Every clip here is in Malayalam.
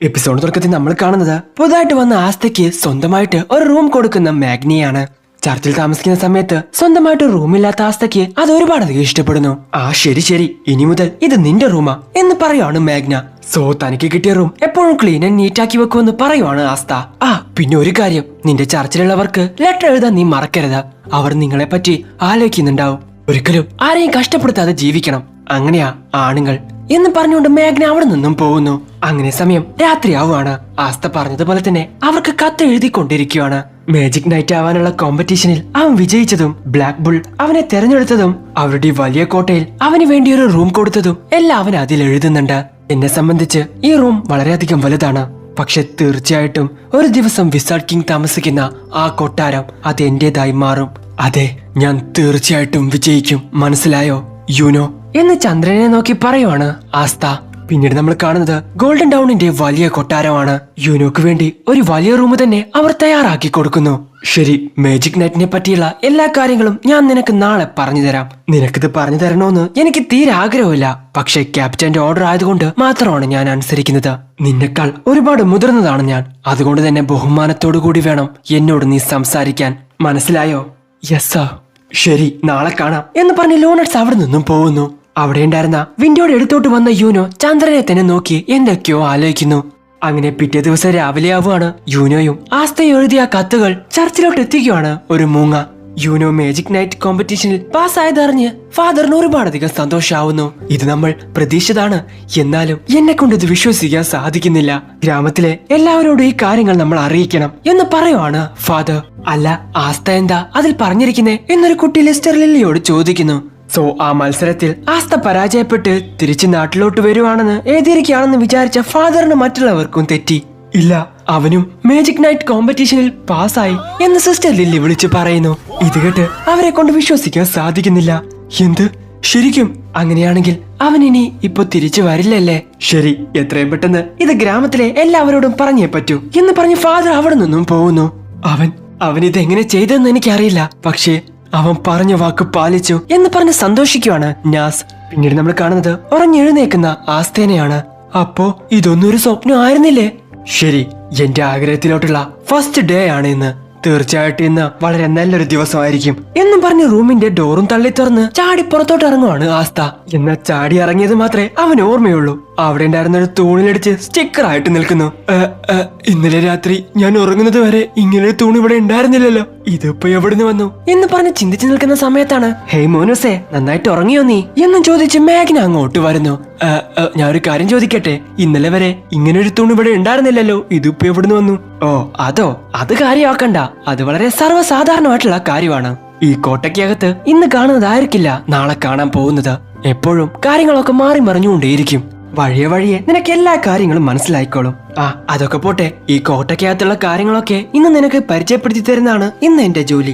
എപ്പിസോഡ് തുടക്കത്തിൽ നമ്മൾ കാണുന്നത് പുതുതായിട്ട് വന്ന ആസ്തയ്ക്ക് സ്വന്തമായിട്ട് ഒരു റൂം കൊടുക്കുന്ന മാഗ്നിയാണ്. ചർച്ചിൽ താമസിക്കുന്ന സമയത്ത് സ്വന്തമായിട്ട് റൂമില്ലാത്ത ആസ്തയ്ക്ക് അത് ഒരുപാടധികം ഇഷ്ടപ്പെടുന്നു. ശരി ശരി, ഇനി മുതൽ ഇത് നിന്റെ റൂമാ എന്ന് പറയുവാണ് മാഗ്ന. സോ തനിക്ക് കിട്ടിയ റൂം എപ്പോഴും ക്ലീൻ ആൻഡ് നീറ്റ് ആക്കി വെക്കുമെന്ന് പറയുവാണ് ആസ്ത. പിന്നെ ഒരു കാര്യം, നിന്റെ ചർച്ചിലുള്ളവർക്ക് ലെറ്റർ എഴുതാൻ നീ മറക്കരുത്. അവർ നിങ്ങളെ പറ്റി ആലോചിക്കുന്നുണ്ടാവും. ഒരിക്കലും ആരെയും കഷ്ടപ്പെടുത്താതെ ജീവിക്കണം, അങ്ങനെയാ ആണുങ്ങൾ എന്ന് പറഞ്ഞുകൊണ്ട് മാഗ്ന അവിടെ നിന്നും പോകുന്നു. അങ്ങനെ സമയം രാത്രിയാവുകയാണ്. ആസ്ത പറഞ്ഞതുപോലെ തന്നെ അവർക്ക് കത്ത് എഴുതിക്കൊണ്ടിരിക്കുകയാണ്. മാജിക് നൈറ്റ് ആവാനുള്ള കോമ്പറ്റീഷനിൽ അവൻ വിജയിച്ചതും ബ്ലാക്ക് ബുൾ അവനെ തെരഞ്ഞെടുത്തതും അവരുടെ വലിയ കോട്ടയിൽ അവന് വേണ്ടി ഒരു റൂം കൊടുത്തതും എല്ലാം അവൻ അതിൽ എഴുതുന്നുണ്ട്. എന്നെ സംബന്ധിച്ച് ഈ റൂം വളരെയധികം വലുതാണ്, പക്ഷെ തീർച്ചയായിട്ടും ഒരു ദിവസം വിസാർഡ് കിങ് താമസിക്കുന്ന ആ കൊട്ടാരം അത് എന്റേതായി മാറും. അതെ, ഞാൻ തീർച്ചയായിട്ടും വിജയിക്കും, മനസ്സിലായോ യുനോ എന്ന് ചന്ദ്രനെ നോക്കി പറയുവാണ് ആസ്ത. പിന്നീട് നമ്മൾ കാണുന്നത് ഗോൾഡൻ ടൗണിന്റെ വലിയ കൊട്ടാരമാണ്. യുനോക്ക് വേണ്ടി ഒരു വലിയ റൂം തന്നെ അവർ തയ്യാറാക്കി കൊടുക്കുന്നു. ശരി, മാജിക് നൈറ്റിനെ പറ്റിയുള്ള എല്ലാ കാര്യങ്ങളും ഞാൻ നിനക്ക് നാളെ പറഞ്ഞു തരാം. നിനക്കിത് പറഞ്ഞു തരണോന്ന് എനിക്ക് തീരെ ആഗ്രഹമില്ല, പക്ഷെ ക്യാപ്റ്റന്റെ ഓർഡർ ആയതുകൊണ്ട് മാത്രമാണ് ഞാൻ അനുസരിക്കുന്നത്. നിന്നെക്കാൾ ഒരുപാട് മുതിർന്നതാണ് ഞാൻ, അതുകൊണ്ട് തന്നെ ബഹുമാനത്തോടു കൂടി വേണം എന്നോട് നീ സംസാരിക്കാൻ, മനസ്സിലായോ? Yes sir. ശരി, നാളെ കാണാം എന്ന് പറഞ്ഞ് ലോണറ്റ്സ് അവിടെ നിന്നും പോകുന്നു. അവിടെ ഉണ്ടായിരുന്ന വിൻഡോയുടെ അടുത്തോട്ട് വന്ന യൂനോ ചന്ദ്രനെ തന്നെ നോക്കി എന്തൊക്കെയോ ആലോചിക്കുന്നു. അങ്ങനെ പിറ്റേ ദിവസം രാവിലെ ആവുകയാണ്. യൂനോയും ആസ്തയും എഴുതിയ കത്തുകൾ ചർച്ചിലോട്ട് എത്തിക്കുകയാണ് ഒരു മൂങ്ങ. യൂനോ മാജിക് നൈറ്റ് കോമ്പറ്റീഷനിൽ പാസ്സായതറിഞ്ഞ് ഫാദറിന് ഒരുപാടധികം സന്തോഷാവുന്നു. ഇത് നമ്മൾ പ്രതീക്ഷിച്ചതാണ്, എന്നാലും എന്നെ കൊണ്ട് ഇത് വിശ്വസിക്കാൻ സാധിക്കുന്നില്ല. ഗ്രാമത്തിലെ എല്ലാവരോടും ഈ കാര്യങ്ങൾ നമ്മൾ അറിയിക്കണം എന്ന് പറയുവാണ് ഫാദർ. അല്ല, ആസ്ത എന്താ അതിൽ പറഞ്ഞിരിക്കുന്നേ എന്നൊരു കുട്ടി ലിസ്റ്റർ ലില്ലിയോട് ചോദിക്കുന്നു. സോ ആ മത്സരത്തിൽ ആസ്ത പരാജയപ്പെട്ട് തിരിച്ച് നാട്ടിലോട്ട് വരുവാണെന്ന് എഴുതിയിരിക്കുകയാണെന്ന് വിചാരിച്ച ഫാദറിന് മറ്റുള്ളവർക്കും തെറ്റി. ഇല്ല, അവനും മാജിക് നൈറ്റ് കോമ്പറ്റീഷനിൽ പാസ്സായി എന്ന് സിസ്റ്റർ ലില്ലി വിളിച്ചു പറയുന്നു. ഇത് കേട്ട് അവരെ കൊണ്ട് വിശ്വസിക്കാൻ സാധിക്കുന്നില്ല. എന്ത്, ശരിക്കും? അങ്ങനെയാണെങ്കിൽ അവൻ ഇനി ഇപ്പൊ തിരിച്ചു വരില്ലല്ലേ? ശരി, എത്രയും പെട്ടെന്ന് ഇത് ഗ്രാമത്തിലെ എല്ലാവരോടും പറഞ്ഞേ പറ്റൂ എന്ന് പറഞ്ഞ് ഫാദർ അവിടെ നിന്നും പോകുന്നു. അവൻ ഇതെങ്ങനെ ചെയ്തെന്ന് എനിക്കറിയില്ല, പക്ഷേ അവൻ പറഞ്ഞ വാക്ക് പാലിച്ചു എന്ന് പറഞ്ഞ് സന്തോഷിക്കുവാണ് നാസ്. പിന്നീട് നമ്മൾ കാണുന്നത് ഉറഞ്ഞെഴുന്നേക്കുന്ന ആസ്തേനെയാണ്. അപ്പോ ഇതൊന്നും ഒരു സ്വപ്നം ആയിരുന്നില്ലേ? ശരി, എന്റെ ആഗ്രഹത്തിലോട്ടുള്ള ഫസ്റ്റ് ഡേ ആണ് ഇന്ന്. തീർച്ചയായിട്ടും ഇന്ന് വളരെ നല്ലൊരു ദിവസമായിരിക്കും എന്നും പറഞ്ഞ് റൂമിന്റെ ഡോറും തള്ളി തുറന്ന് ചാടി പുറത്തോട്ട് ഇറങ്ങുവാണ് ആസ്ത. എന്നാൽ ചാടി ഇറങ്ങിയത് മാത്രമേ അവൻ ഓർമ്മയുള്ളൂ. അവിടെ ഉണ്ടായിരുന്ന ഒരു തൂണിലടിച്ച് സ്റ്റിക്കർ ആയിട്ട് നിൽക്കുന്നു. ഇന്നലെ രാത്രി ഞാൻ ഉറങ്ങുന്നത് വരെ ഇങ്ങനൊരു തൂണ് ഇവിടെ ഉണ്ടായിരുന്നില്ലല്ലോ, ഇതിപ്പോ എവിടുന്ന് വന്നു എന്ന് പറഞ്ഞ് ചിന്തിച്ചു നിൽക്കുന്ന സമയത്താണ് ഹേയ് മോനുസേ, നന്നായിട്ട് ഉറങ്ങിയോ നീ എന്നും ചോദിച്ച് മാഗ്ന അങ്ങോട്ട് വരുന്നു. ഞാൻ ഒരു കാര്യം ചോദിക്കട്ടെ, ഇന്നലെ വരെ ഇങ്ങനൊരു തൂണ് ഇവിടെ ഉണ്ടായിരുന്നില്ലല്ലോ, ഇതിപ്പോ എവിടുന്ന് വന്നു? ഓ അതോ, അത് കാര്യമാക്കണ്ട, അത് വളരെ സർവ്വസാധാരണമായിട്ടുള്ള കാര്യമാണ്. ഈ കോട്ടയ്ക്കകത്ത് ഇന്ന് കാണുന്നതായിരിക്കില്ല നാളെ കാണാൻ പോകുന്നത്. എപ്പോഴും കാര്യങ്ങളൊക്കെ മാറി മറിഞ്ഞുകൊണ്ടേയിരിക്കും. വഴിയെ വഴിയെ നിനക്ക് എല്ലാ കാര്യങ്ങളും മനസ്സിലായിക്കോളും. അതൊക്കെ പോട്ടെ, ഈ കോട്ടയ്ക്കകത്തുള്ള കാര്യങ്ങളൊക്കെ ഇന്ന് നിനക്ക് പരിചയപ്പെടുത്തി തരുന്നതാണ് ഇന്ന് എന്റെ ജോലി.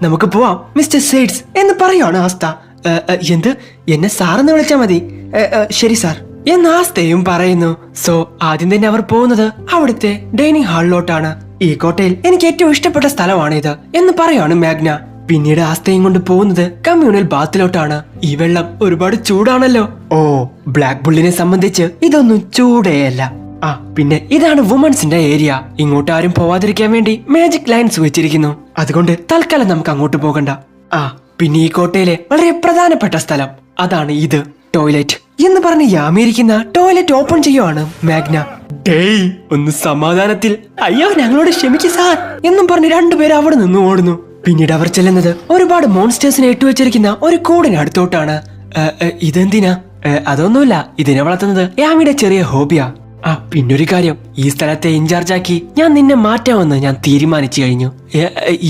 നമുക്ക് പോവാം മിസ്റ്റർ സെയ്ഡ്സ് എന്ന് പറയുവാണ് ആസ്ത. എന്ത്, എന്നെ സാറെന്ന് വിളിച്ചാ മതി. ശരി സാർ എന്ന് ആസ്തയും പറയുന്നു. സോ ആദ്യം തന്നെ അവർ പോകുന്നത് അവിടുത്തെ ഡൈനിങ് ഹാളിലോട്ടാണ്. ഈ കോട്ടയിൽ എനിക്ക് ഏറ്റവും ഇഷ്ടപ്പെട്ട സ്ഥലമാണ് ഇത് എന്ന് പറയാണ് മാഗ്ന. പിന്നീട് ആസ്തയും കൊണ്ട് പോകുന്നത് കമ്മ്യൂണൽ ബാത്തിലോട്ടാണ്. ഈ വെള്ളം ഒരുപാട് ചൂടാണല്ലോ. ഓ, ബ്ലാക്ക് ബുള്ളിനെ സംബന്ധിച്ച് ഇതൊന്നും ചൂടേയല്ല. പിന്നെ ഇതാണ് വുമൺസിന്റെ ഏരിയ. ഇങ്ങോട്ട് ആരും പോവാതിരിക്കാൻ വേണ്ടി മാജിക് ലൈൻസ് വെച്ചിരിക്കുന്നു. അതുകൊണ്ട് തൽക്കാലം നമുക്ക് അങ്ങോട്ട് പോകണ്ട. പിന്നെ ഈ കോട്ടയിലെ വളരെ പ്രധാനപ്പെട്ട സ്ഥലം അതാണ് ഇത്, ടോയ്ലറ്റ് എന്ന് പറഞ്ഞ് യാമിയിരിക്കുന്ന ടോയ്ലറ്റ് ഓപ്പൺ ചെയ്യുവാണ് മാഗ്ന. ഡേയ്, ഒന്ന് സമാധാനത്തിൽ. അയ്യോ, ഞങ്ങളോട് ക്ഷമിക്കു സാർ എന്നും പറഞ്ഞ് രണ്ടുപേരും അവിടെ നിന്ന് ഓടുന്നു. പിന്നീട് അവർ ചെല്ലുന്നത് ഒരുപാട് മോൺസ്റ്റേഴ്സിനെ ഇട്ടുവെച്ചിരിക്കുന്ന ഒരു കൂടിന് അടുത്തോട്ടാണ്. ഇതെന്തിനാ? അതൊന്നുമില്ല, ഇതിനെ വളർത്തുന്നത് യാമിയുടെ ചെറിയ ഹോബിയാ. പിന്നൊരു കാര്യം, ഈ സ്ഥലത്തെ ഇൻചാർജാക്കി ഞാൻ നിന്നെ മാറ്റാമെന്ന് ഞാൻ തീരുമാനിച്ചു കഴിഞ്ഞു.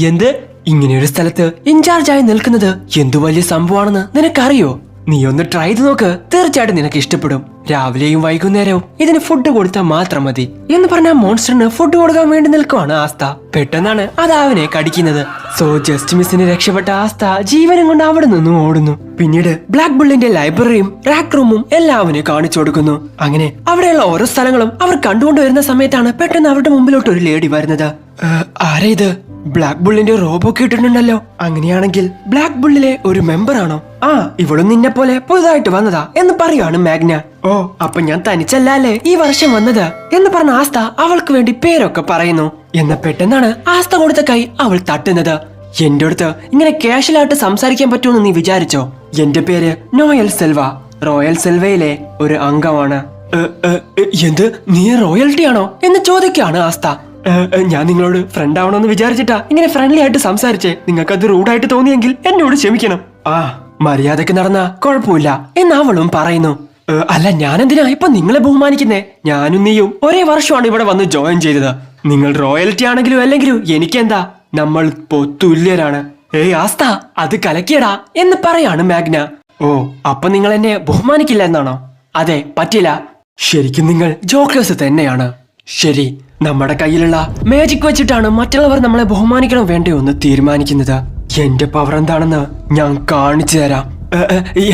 എന്ത്? ഇങ്ങനെയൊരു സ്ഥലത്ത് ഇൻചാർജായി നിൽക്കുന്നത് എന്തു വലിയ സംഭവമാണെന്ന് നിനക്കറിയോ? നീ ഒന്ന് ട്രൈ ചെയ്ത് നോക്ക്, തീർച്ചയായിട്ടും നിനക്ക് ഇഷ്ടപ്പെടും. രാവിലെയും വൈകുന്നേരവും ഇതിന് ഫുഡ് കൊടുത്താൽ മാത്രം മതി എന്ന് പറഞ്ഞ മോൺസ്റ്ററിന് ഫുഡ് കൊടുക്കാൻ വേണ്ടി നിൽക്കുവാണ് ആസ്ത. പെട്ടെന്നാണ് അത് അവനെ കടിക്കുന്നത്. സോ ജസ്റ്റ് മിസ്സിന് രക്ഷപ്പെട്ട ആസ്ത ജീവനം കൊണ്ട് അവിടെ നിന്നും ഓടുന്നു. പിന്നീട് ബ്ലാക്ക് ബുള്ളിന്റെ ലൈബ്രറിയും റാക്ക് റൂമും എല്ലാം അവന് കാണിച്ചു കൊടുക്കുന്നു. അങ്ങനെ അവിടെയുള്ള ഓരോ സ്ഥലങ്ങളും അവർ കണ്ടുകൊണ്ടുവരുന്ന സമയത്താണ് പെട്ടെന്ന് അവരുടെ മുമ്പിലോട്ട് ഒരു ലേഡി വരുന്നത്. ആരാ ഇത്? ബ്ലാക്ക് ബുള്ളിന്റെ റോബൊക്കെ ഇട്ടിട്ടുണ്ടല്ലോ. അങ്ങനെയാണെങ്കിൽ ബ്ലാക്ക് ബുള്ളിലെ ഒരു മെമ്പർ ആണോ? ആ, ഇവളും നിന്നെ പോലെ പുതുതായിട്ട് വന്നതാ എന്ന് പറയുവാണ് മാഗ്ന. ഓ, അപ്പൊ ഞാൻ തനിച്ചല്ലേ ഈ വർഷം വന്നത് എന്ന് പറഞ്ഞ ആസ്ത അവൾക്ക് വേണ്ടി പേരൊക്കെ പറയുന്നു. എന്ന പെട്ടെന്നാണ് ആസ്ത കൊടുത്ത കൈ അവൾ തട്ടുന്നത്. എന്റെ അടുത്ത് ഇങ്ങനെ കാഷ്വലായിട്ട് സംസാരിക്കാൻ പറ്റുമെന്ന് നീ വിചാരിച്ചോ? എന്റെ പേര് നോയൽ സെൽവ, റോയൽ സെൽവയിലെ ഒരു അംഗമാണ്. എന്ത്, നീ റോയൽറ്റി ആണോ എന്ന് ചോദിക്കാണ് ആസ്ത. ഞാൻ നിങ്ങളോട് ഫ്രണ്ട് ആവണമെന്ന് വിചാരിച്ചിട്ടാ ഇങ്ങനെ ഫ്രണ്ട്ലി ആയിട്ട് സംസാരിച്ചേ. നിങ്ങൾക്കത് റൂഡായിട്ട് തോന്നിയെങ്കിൽ എന്നോട് ക്ഷമിക്കണം. ആ, മര്യാദക്ക് നടന്ന കുഴപ്പമില്ല എന്ന് അവളും പറയുന്നു. അല്ല, ഞാനെന്തിനാ ഇപ്പൊ നിങ്ങളെ ബഹുമാനിക്കുന്നേ? ഞാനും നീയും ഒരേ വർഷമാണ് ഇവിടെ വന്ന് ജോയിൻ ചെയ്തത്. നിങ്ങൾ റോയൽറ്റി ആണെങ്കിലും അല്ലെങ്കിലും എനിക്കെന്താ, നമ്മൾ തുല്യരാണ്. ഏയ് ആസ്ത, അത് കലക്കിയടാ എന്ന് പറയാണ് മാഗ്ന. ഓ, അപ്പൊ നിങ്ങൾ എന്നെ ബഹുമാനിക്കില്ല എന്നാണോ? അതെ, പറ്റില്ല. ശരിക്കും നിങ്ങൾ ജോക്കേഴ്സ് തന്നെയാണ്. ശരി, നമ്മുടെ കയ്യിലുള്ള മാജിക് വെച്ചിട്ടാണ് മറ്റുള്ളവർ നമ്മളെ ബഹുമാനിക്കണോ വേണ്ടയോ എന്ന് തീരുമാനിക്കുന്നത്. എന്റെ പവർ എന്താണെന്ന് ഞാൻ കാണിച്ചു തരാം.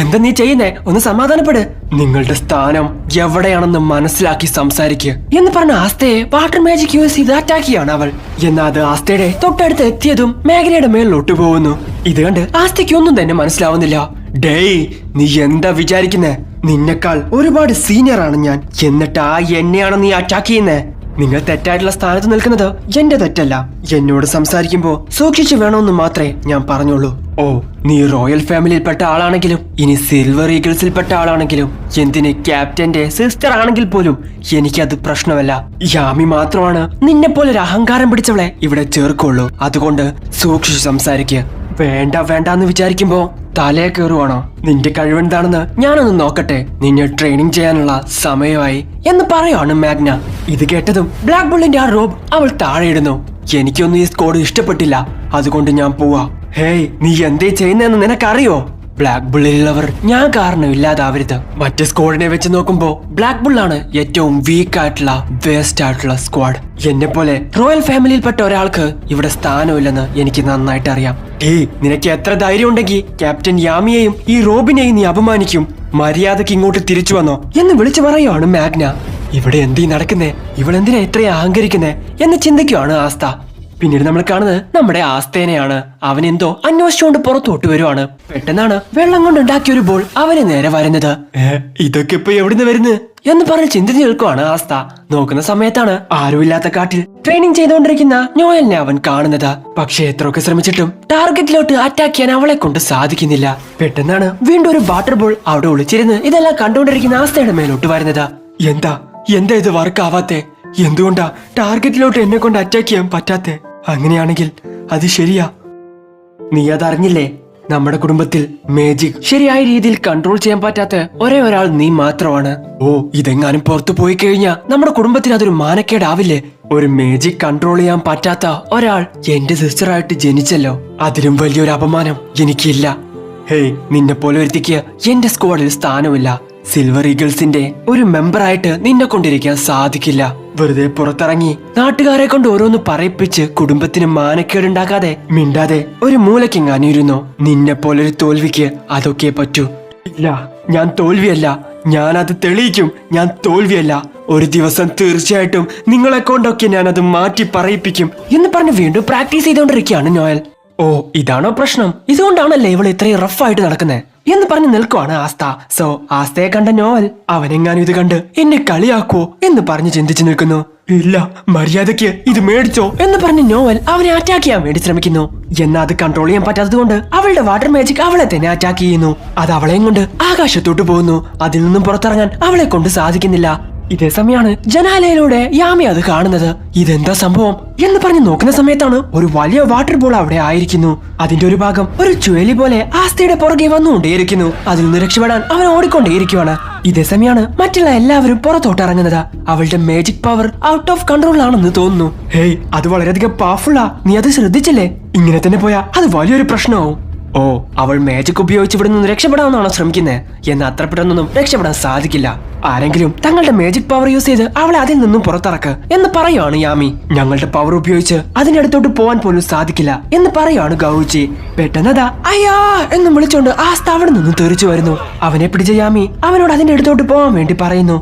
എന്താ നീ ചെയ്യുന്നേ? ഒന്ന് സമാധാനപ്പെട്. നിങ്ങളുടെ സ്ഥാനം എവിടെയാണെന്ന് മനസ്സിലാക്കി സംസാരിക്കുക എന്ന് പറഞ്ഞ ആസ്തയെ വാട്ടർ മാജിക് യൂസ് ചെയ്ത് അറ്റാക്ക് ചെയ്യാണ് അവൾ. എന്നാൽ അത് ആസ്തയുടെ തൊട്ടടുത്ത് എത്തിയതും മേഘനയുടെ മേളിലോട്ട് പോകുന്നു. ഇത് കണ്ട് ആസ്തയ്ക്ക് ഒന്നും തന്നെ മനസ്സിലാവുന്നില്ല. ഡേയ്, നീ എന്താ വിചാരിക്കുന്നേ? നിന്നെക്കാൾ ഒരുപാട് സീനിയർ ആണ് ഞാൻ, എന്നിട്ട് എന്നെയാണ് നീ അറ്റാക്ക് ചെയ്യുന്നേ? നിങ്ങൾ തെറ്റായിട്ടുള്ള സ്ഥാനത്ത് നിൽക്കുന്നത് എന്റെ തെറ്റല്ല. എന്നോട് സംസാരിക്കുമ്പോ സൂക്ഷിച്ചു വേണമെന്ന് മാത്രമേ ഞാൻ പറഞ്ഞുള്ളൂ. ഓ, നീ റോയൽ ഫാമിലിയിൽപ്പെട്ട ആളാണെങ്കിലും ഇനി സിൽവർ ഈഗിൾസിൽപ്പെട്ട ആളാണെങ്കിലും എന്തിന് ക്യാപ്റ്റന്റെ സിസ്റ്റർ ആണെങ്കിൽ പോലും എനിക്കത് പ്രശ്നമല്ല. യാമി മാത്രമാണ് നിന്നെ പോലെ ഒരു അഹങ്കാരം പിടിച്ചവളെ ഇവിടെ ചേർക്കുള്ളൂ. അതുകൊണ്ട് സൂക്ഷിച്ചു സംസാരിക്കുക. വേണ്ട വേണ്ടെന്ന് വിചാരിക്കുമ്പോ തലേ കയറുവാണോ? നിന്റെ കഴിവെന്താണെന്ന് ഞാനൊന്ന് നോക്കട്ടെ. നിന്നെ ട്രെയിനിങ് ചെയ്യാനുള്ള സമയമായി എന്ന് പറയാണ് മാഗ്ന. ഇത് കേട്ടതും ബ്ലാക്ക് ബുള്ളിന്റെ ആ റോബ് അവൾ താഴെയിടുന്നു. എനിക്കൊന്നും ഈ സ്ക്വാഡ് ഇഷ്ടപ്പെട്ടില്ല, അതുകൊണ്ട് ഞാൻ പോവാ. ഹേയ്, നീ എന്തേ ചെയ്യുന്നതെന്ന് നിനക്കറിയോ? ബ്ലാക്ക് ബുള്ളിലുള്ളവർ ഞാൻ കാരണം ഇല്ലാതാവരുത്. മറ്റേ സ്ക്വാഡിനെ വെച്ച് നോക്കുമ്പോ ബ്ലാക്ക് ബുള്ളാണ് ഏറ്റവും വീക്ക് ആയിട്ടുള്ള വേസ്റ്റ് ആയിട്ടുള്ള സ്ക്വാഡ്. എന്നെ പോലെ റോയൽ ഫാമിലിയിൽപ്പെട്ട ഒരാൾക്ക് ഇവിടെ സ്ഥാനമില്ലെന്ന് എനിക്ക് നന്നായിട്ട് അറിയാം. നിനക്ക് എത്ര ധൈര്യം ഉണ്ടെങ്കിൽ ക്യാപ്റ്റൻ യാമിയെയും ഈ റോബിനെയും നീ അപമാനിക്കും? മര്യാദക്ക് ഇങ്ങോട്ട് തിരിച്ചു വന്നോ എന്ന് വിളിച്ചു പറയുവാണ് മാഗ്ന. ഇവിടെ എന്തീ നടക്കുന്നേ? ഇവളെന്തിനാ ഇത്രയും അഹങ്കരിക്കുന്നേ എന്ന് ചിന്തിക്കുവാണ് ആസ്ത. പിന്നീട് നമ്മൾ കാണുന്നത് നമ്മുടെ ആസ്തേനെയാണ്. അവൻ എന്തോ അന്വേഷിച്ചുകൊണ്ട് പുറത്തോട്ട് വരുവാണ്. പെട്ടെന്നാണ് വെള്ളം കൊണ്ട് ഉണ്ടാക്കിയ ഒരു ബോൾ അവന് നേരെ വരുന്നത്. ഇതൊക്കെ ഇപ്പൊ എവിടുന്ന് വരുന്നത് എന്ന് പറഞ്ഞ് ചിന്തിച്ച് നിൽക്കുവാണ് ആസ്ത. നോക്കുന്ന സമയത്താണ് ആരുമില്ലാത്ത കാട്ടിൽ ട്രെയിനിങ് ചെയ്തുകൊണ്ടിരിക്കുന്ന നോയലിനെ അവൻ കാണുന്നത്. പക്ഷെ എത്രയൊക്കെ ശ്രമിച്ചിട്ടും ടാർഗറ്റിലോട്ട് അറ്റാക്ക് ചെയ്യാൻ അവളെ കൊണ്ട് സാധിക്കുന്നില്ല. പെട്ടെന്നാണ് വീണ്ടും ഒരു വാട്ടർ ബോൾ അവിടെ ഒളിച്ചിരുന്ന് ഇതെല്ലാം കണ്ടുകൊണ്ടിരിക്കുന്ന ആസ്തയുടെ മേലോട്ട് വരുന്നത്. എന്താ ഇത് വർക്ക് ആവാത്തെ? എന്തുകൊണ്ടാ ടാർഗറ്റിലോട്ട് എന്നെ കൊണ്ട് അറ്റാക്ക് ചെയ്യാൻ പറ്റാത്തെ? അങ്ങനെയാണെങ്കിൽ അത് ശരിയാ. നീ അതറിഞ്ഞില്ലേ? നമ്മുടെ കുടുംബത്തിൽ മാജിക് ശരിയായ രീതിയിൽ കൺട്രോൾ ചെയ്യാൻ പറ്റാത്ത ഒരേ ഒരാൾ നീ മാത്രമാണ്. ഓ, ഇതെങ്ങാനും പുറത്തു പോയി കഴിഞ്ഞാൽ നമ്മുടെ കുടുംബത്തിന് അതൊരു മാനക്കേടാവില്ലേ? ഒരു മാജിക് കൺട്രോൾ ചെയ്യാൻ പറ്റാത്ത ഒരാൾ എന്റെ സിസ്റ്ററായിട്ട് ജനിച്ചല്ലോ. അതിലും വലിയൊരു അപമാനം എനിക്കില്ല. ഹേയ്, നിന്നെ പോലെ ഒരുത്തിക്ക് എന്റെ സ്ക്വാഡിൽ സ്ഥാനമില്ല. സിൽവർ ഈഗിൾസിന്റെ ഒരു മെമ്പറായിട്ട് നിന്നെ കൊണ്ടിരിക്കാൻ സാധിക്കില്ല. വെറുതെ പുറത്തിറങ്ങി നാട്ടുകാരെ കൊണ്ട് ഓരോന്ന് പറയിപ്പിച്ച് കുടുംബത്തിന് മാനക്കേടുണ്ടാക്കാതെ മിണ്ടാതെ ഒരു മൂലക്കിങ്ങാനിരുന്നോ. നിന്നെ പോലൊരു തോൽവിക്ക് അതൊക്കെ പറ്റൂ. ഇല്ല, ഞാൻ തോൽവിയല്ല, ഞാൻ അത് തെളിയിക്കും. ഞാൻ തോൽവിയല്ല. ഒരു ദിവസം തീർച്ചയായിട്ടും നിങ്ങളെ കൊണ്ടൊക്കെ ഞാൻ അത് മാറ്റി പറയിപ്പിക്കും എന്ന് പറഞ്ഞ് വീണ്ടും പ്രാക്ടീസ് ചെയ്തുകൊണ്ടിരിക്കുകയാണ് നോയൽ. ഓ, ഇതാണോ പ്രശ്നം? ഇതുകൊണ്ടാണല്ലേ ഇവൾ ഇത്രയും റഫായിട്ട് നടക്കുന്നത് എന്ന് പറഞ്ഞ് നിൽക്കുവാണ് ആസ്ത. സോ ആസ്തയെ കണ്ട നോവൽ അവനെങ്ങാനും ഇത് കണ്ട് എന്നെ കളിയാക്കുവോ എന്ന് പറഞ്ഞ് ചിന്തിച്ചു നിൽക്കുന്നു. ഇല്ല, മര്യാദയ്ക്ക് ഇത് മേടിച്ചോ എന്ന് പറഞ്ഞ് നോവൽ അവനെ അറ്റാക്ക് ചെയ്യാൻ വേണ്ടി ശ്രമിക്കുന്നു. എന്നാൽ അത് കൺട്രോൾ ചെയ്യാൻ പറ്റാത്തത് കൊണ്ട് അവളുടെ വാട്ടർ മാജിക് അവളെ തന്നെ അറ്റാക്ക് ചെയ്യുന്നു. അത് അവളെയും കൊണ്ട് ആകാശത്തോട്ട് പോകുന്നു. അതിൽ നിന്നും പുറത്തിറങ്ങാൻ അവളെ കൊണ്ട് സാധിക്കുന്നില്ല. ഇതേ സമയമാണ് ജനാലയിലൂടെ യാമി അത് കാണുന്നത്. ഇതെന്താ സംഭവം എന്ന് പറഞ്ഞ് നോക്കുന്ന സമയത്താണ് ഒരു വലിയ വാട്ടർ ബോൾ അവിടെ ആയിരിക്കുന്നു. അതിന്റെ ഒരു ഭാഗം ഒരു ചുഴലി പോലെ ആസ്തയുടെ പുറകെ വന്നുകൊണ്ടേയിരിക്കുന്നു. അതിൽ നിന്ന് രക്ഷപ്പെടാൻ അവൻ ഓടിക്കൊണ്ടേയിരിക്കുവാണ്. ഇതേ സമയമാണ് മറ്റുള്ള എല്ലാവരും പുറത്തോട്ട് ഇറങ്ങുന്നത്. അവളുടെ magic power out of control ആണെന്ന് തോന്നുന്നു. ഹേയ്, അത് വളരെയധികം പവർഫുള്ളാ. നീ അത് ശ്രദ്ധിച്ചില്ലേ? ഇങ്ങനെ തന്നെ പോയാ അത് വലിയൊരു പ്രശ്നമാവും. ഓ, അവൾ മാജിക് ഉപയോഗിച്ച് ഇവിടെ നിന്ന് രക്ഷപ്പെടാമെന്നാണോ ശ്രമിക്കുന്നത്? എന്നാൽ അത്ര പെട്ടെന്നൊന്നും രക്ഷപ്പെടാൻ സാധിക്കില്ല. ആരെങ്കിലും തങ്ങളുടെ മാജിക് പവർ യൂസ് ചെയ്ത് അവളെ അതിൽ നിന്നും പുറത്തിറക്ക് എന്ന് പറയുകയാണ് യാമി. ഞങ്ങളുടെ പവർ ഉപയോഗിച്ച് അതിന്റെ അടുത്തോട്ട് പോവാൻ പോലും സാധിക്കില്ല എന്ന് പറയുകയാണ് ഗൗജി. പെട്ടെന്നതാ അയ്യാ എന്ന് വിളിച്ചോണ്ട് ആസ്ത അവിടെ നിന്ന് തെറിച്ചു വരുന്നു. അവനെ പിടിച്ച യാമി അവനോട് അതിന്റെ അടുത്തോട്ട് പോകാൻ വേണ്ടി പറയുന്നു.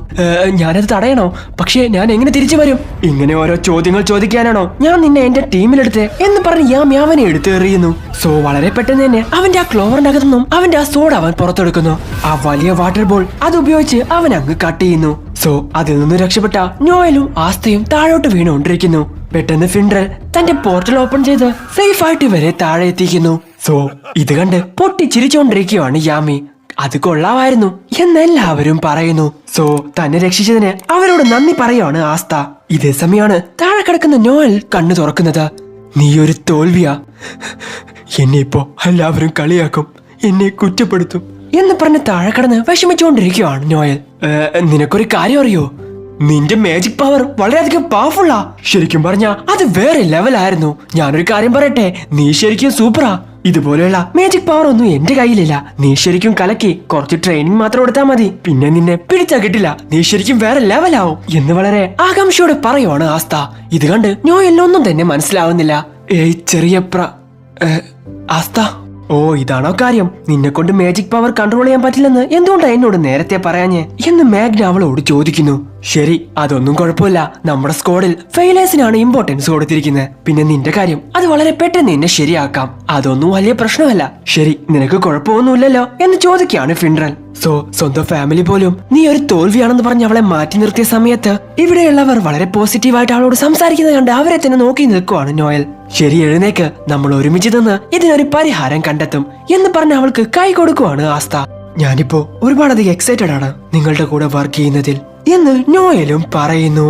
ഞാനത് തടയണോ? പക്ഷേ ഞാൻ എങ്ങനെ തിരിച്ചു വരും? ഇങ്ങനെ ഓരോ ചോദ്യങ്ങൾ ചോദിക്കാനാണോ ഞാൻ നിന്നെ എന്റെ ടീമിലെടുത്ത് എന്ന് പറഞ്ഞ് യാമി അവനെ എടുത്തെറിയുന്നു. സോ വളരെ പെട്ടെന്ന് തന്നെ അവന്റെ ആ ക്ലോവറിന്റെ അകത്തുനിന്നും അവന്റെ ആ സോഡ് അവൻ പുറത്തെടുക്കുന്നു. ആ വലിയ വാട്ടർ ബോൾ അത് ഉപയോഗിച്ച് അവൻ അങ്ങ് കട്ട് ചെയ്യുന്നു. സോ അതിൽ നിന്ന് രക്ഷപ്പെട്ട നോയലും ആസ്തയും താഴോട്ട് വീണുകൊണ്ടിരിക്കുന്നു. പെട്ടെന്ന് ഫിൻഡ്രൽ തന്റെ പോർട്ടൽ ഓപ്പൺ ചെയ്ത് സേഫ് ആയിട്ട് ഇവരെ താഴെ എത്തിക്കുന്നു. സോ ഇത് കണ്ട് പൊട്ടിച്ചിരിച്ചുകൊണ്ടിരിക്കുകയാണ് യാമി. അത് കൊള്ളാമായിരുന്നു എന്നെല്ലാവരും പറയുന്നു. സോ തന്നെ രക്ഷിച്ചതിന് അവരോട് നന്ദി പറയുകയാണ് ആസ്ത. ഇതേ സമയമാണ് താഴെ കിടക്കുന്ന നോയൽ കണ്ണു തുറക്കുന്നത്. നീ ഒരു തോൽവിയാ, എന്നെ ഇപ്പോ എല്ലാവരും കളിയാക്കും, എന്നെ കുറ്റപ്പെടുത്തും എന്ന് പറഞ്ഞ് താഴെ കിടന്ന് വിഷമിച്ചുകൊണ്ടിരിക്കുകയാണ് നോയൽ. നിനക്കൊരു കാര്യം അറിയോ? നിന്റെ മാജിക് പവർ വളരെയധികം പവർഫുള്ളാ. ശരിക്കും പറഞ്ഞ അത് വേറെ ലെവലായിരുന്നു. ഞാനൊരു കാര്യം പറയട്ടെ, നീ ശരിക്കും സൂപ്പറാ. ഇതുപോലെയുള്ള മാജിക് പവർ ഒന്നും എന്റെ കയ്യിലില്ല. നീ ശരിക്കും കലക്കി, കുറച്ച് ട്രെയിനിങ് മാത്രം എടുത്താൽ മതി, പിന്നെ നിന്നെ പിടിച്ചാ കിട്ടില്ല. നീ ശരിക്കും വേറെ ലെവലാവും എന്ന് വളരെ ആകാംക്ഷയോടെ പറയുവാണ് ആസ്ത. ഇത് കണ്ട് നോയലിനൊന്നും തന്നെ മനസ്സിലാവുന്നില്ല. ഏയ് ചെറിയ ആസ്ത, ഓ ഇതാണോ കാര്യം? നിന്നെ കൊണ്ട് മാജിക് പവർ കൺട്രോൾ ചെയ്യാൻ പറ്റില്ലെന്ന് എന്തുകൊണ്ടാ എന്നോട് നേരത്തെ പറയാഞ്ഞേ എന്ന് മാഗ്ന അവളോട് ചോദിക്കുന്നു. ശരി, അതൊന്നും കുഴപ്പമില്ല. നമ്മുടെ സ്ക്വാഡിൽ ഫെയിലേഴ്സിനാണ് ഇമ്പോർട്ടൻസ് കൊടുത്തിരിക്കുന്നത്. പിന്നെ നിന്റെ കാര്യം അത് വളരെ പെട്ടെന്ന് തന്നെ ശരിയാക്കാം, അതൊന്നും വലിയ പ്രശ്നമല്ല. ശരി, നിനക്ക് കുഴപ്പമൊന്നുമില്ലല്ലോ എന്ന് ചോദിക്കുകയാണ് ഫിൻഡ്രൽ. സോ സ്വന്തം ഫാമിലി പോലും നീ ഒരു തോൽവിയാണെന്ന് പറഞ്ഞ് അവളെ മാറ്റി നിർത്തിയ സമയത്ത് ഇവിടെയുള്ളവർ വളരെ പോസിറ്റീവായിട്ട് അവളോട് സംസാരിക്കുന്നത് കണ്ട് അവരെ തന്നെ നോക്കി നിൽക്കുവാണ് നോയൽ. ശരി, എഴുന്നേക്ക്, നമ്മൾ ഒരുമിച്ച് നിന്ന് ഇതിനൊരു പരിഹാരം കണ്ടെത്തും എന്ന് പറഞ്ഞ് അവൾക്ക് കൈ കൊടുക്കുവാണ് ആസ്ത. ഞാനിപ്പോ ഒരുപാടധികം എക്സൈറ്റഡ് ആണ് നിങ്ങളുടെ കൂടെ വർക്ക് ചെയ്യുന്നതിൽ എന്ന് നോയലും പറയുന്നു.